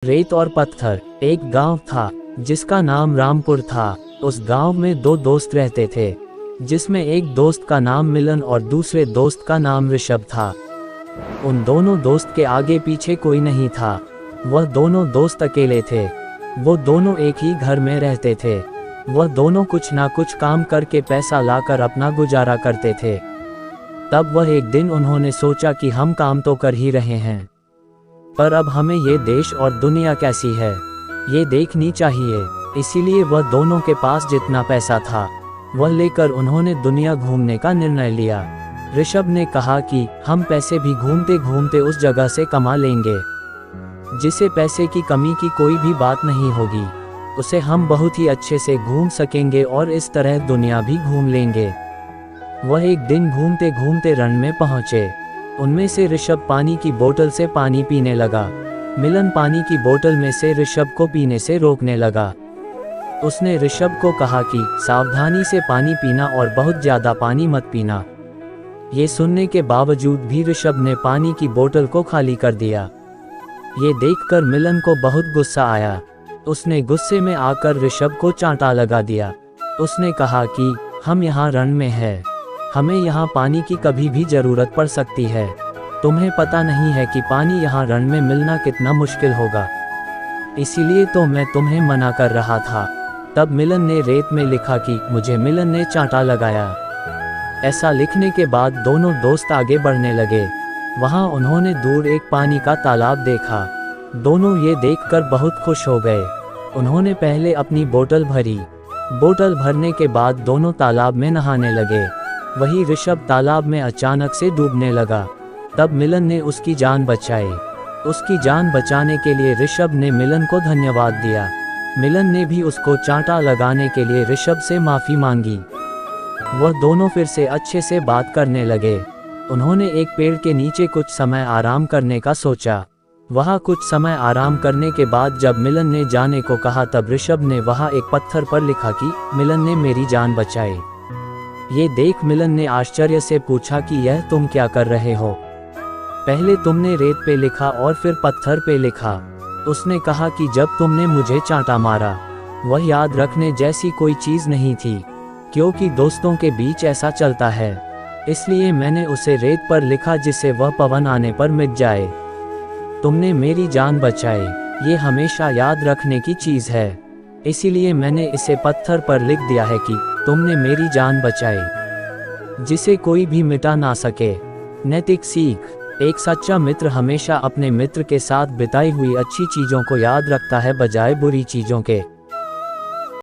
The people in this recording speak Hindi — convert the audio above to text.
रेत और पत्थर। एक गांव था जिसका नाम रामपुर था। उस गांव में दो दोस्त रहते थे, जिसमें एक दोस्त का नाम मिलन और दूसरे दोस्त का नाम ऋषभ था। उन दोनों दोस्त के आगे पीछे कोई नहीं था। वह दोनों दोस्त अकेले थे। वो दोनों एक ही घर में रहते थे। वह दोनों कुछ ना कुछ काम करके पैसा लाकर अपना गुजारा करते थे। तब वह एक दिन उन्होंने सोचा कि हम काम तो कर ही रहे हैं, पर अब हमें ये देश और दुनिया कैसी है ये देखनी चाहिए। इसीलिए वह दोनों के पास जितना पैसा था वह लेकर उन्होंने दुनिया घूमने का निर्णय लिया। ऋषभ ने कहा कि हम पैसे भी घूमते घूमते उस जगह से कमा लेंगे जिसे पैसे की कमी की कोई भी बात नहीं होगी। उसे हम बहुत ही अच्छे से घूम सकेंगे और इस तरह दुनिया भी घूम लेंगे। वह एक दिन घूमते घूमते रण में पहुंचे। उनमें से ऋषभ पानी की बोतल से पानी पीने लगा। मिलन पानी की बोतल में से ऋषभ को पीने से रोकने लगा। उसने ऋषभ को कहा कि सावधानी से पानी पीना और बहुत ज्यादा पानी मत पीना। ये सुनने के बावजूद भी ऋषभ ने पानी की बोतल को खाली कर दिया। ये देखकर मिलन को बहुत गुस्सा आया। उसने गुस्से में आकर ऋषभ को चांटा लगा दिया। उसने कहा कि हम यहाँ रण में हैं, हमें यहाँ पानी की कभी भी जरूरत पड़ सकती है। तुम्हें पता नहीं है कि पानी यहाँ रण में मिलना कितना मुश्किल होगा, इसीलिए तो मैं तुम्हें मना कर रहा था। तब मिलन ने रेत में लिखा कि मुझे मिलन ने चांटा लगाया। ऐसा लिखने के बाद दोनों दोस्त आगे बढ़ने लगे। वहाँ उन्होंने दूर एक पानी का तालाब देखा। दोनों ये देखकर बहुत खुश हो गए। उन्होंने पहले अपनी बोतल भरी। बोतल भरने के बाद दोनों तालाब में नहाने लगे। वही ऋषभ तालाब में अचानक से डूबने लगा। तब मिलन ने उसकी जान बचाई। उसकी जान बचाने के लिए ऋषभ ने मिलन को धन्यवाद दिया। मिलन ने भी उसको चांटा लगाने के लिए ऋषभ से माफ़ी मांगी। वह दोनों फिर से अच्छे से बात करने लगे। उन्होंने एक पेड़ के नीचे कुछ समय आराम करने का सोचा। वहाँ कुछ समय आराम करने के बाद जब मिलन ने जाने को कहा तब ऋषभ ने वहाँ एक पत्थर पर लिखा कि मिलन ने मेरी जान बचाई। ये देख मिलन ने आश्चर्य से पूछा कि यह तुम क्या कर रहे हो? पहले तुमने रेत पे लिखा और फिर पत्थर पे लिखा। उसने कहा कि जब तुमने मुझे चांटा मारा वह याद रखने जैसी कोई चीज़ नहीं थी, क्योंकि दोस्तों के बीच ऐसा चलता है, इसलिए मैंने उसे रेत पर लिखा जिससे वह पवन आने पर मिट जाए। तुमने मेरी जान बचाई, ये हमेशा याद रखने की चीज़ है, इसीलिए मैंने इसे पत्थर पर लिख दिया है कि तुमने मेरी जान बचाई, जिसे कोई भी मिटा ना सके। नैतिक सीख। एक सच्चा मित्र हमेशा अपने मित्र के साथ बिताई हुई अच्छी चीज़ों को याद रखता है बजाय बुरी चीज़ों के।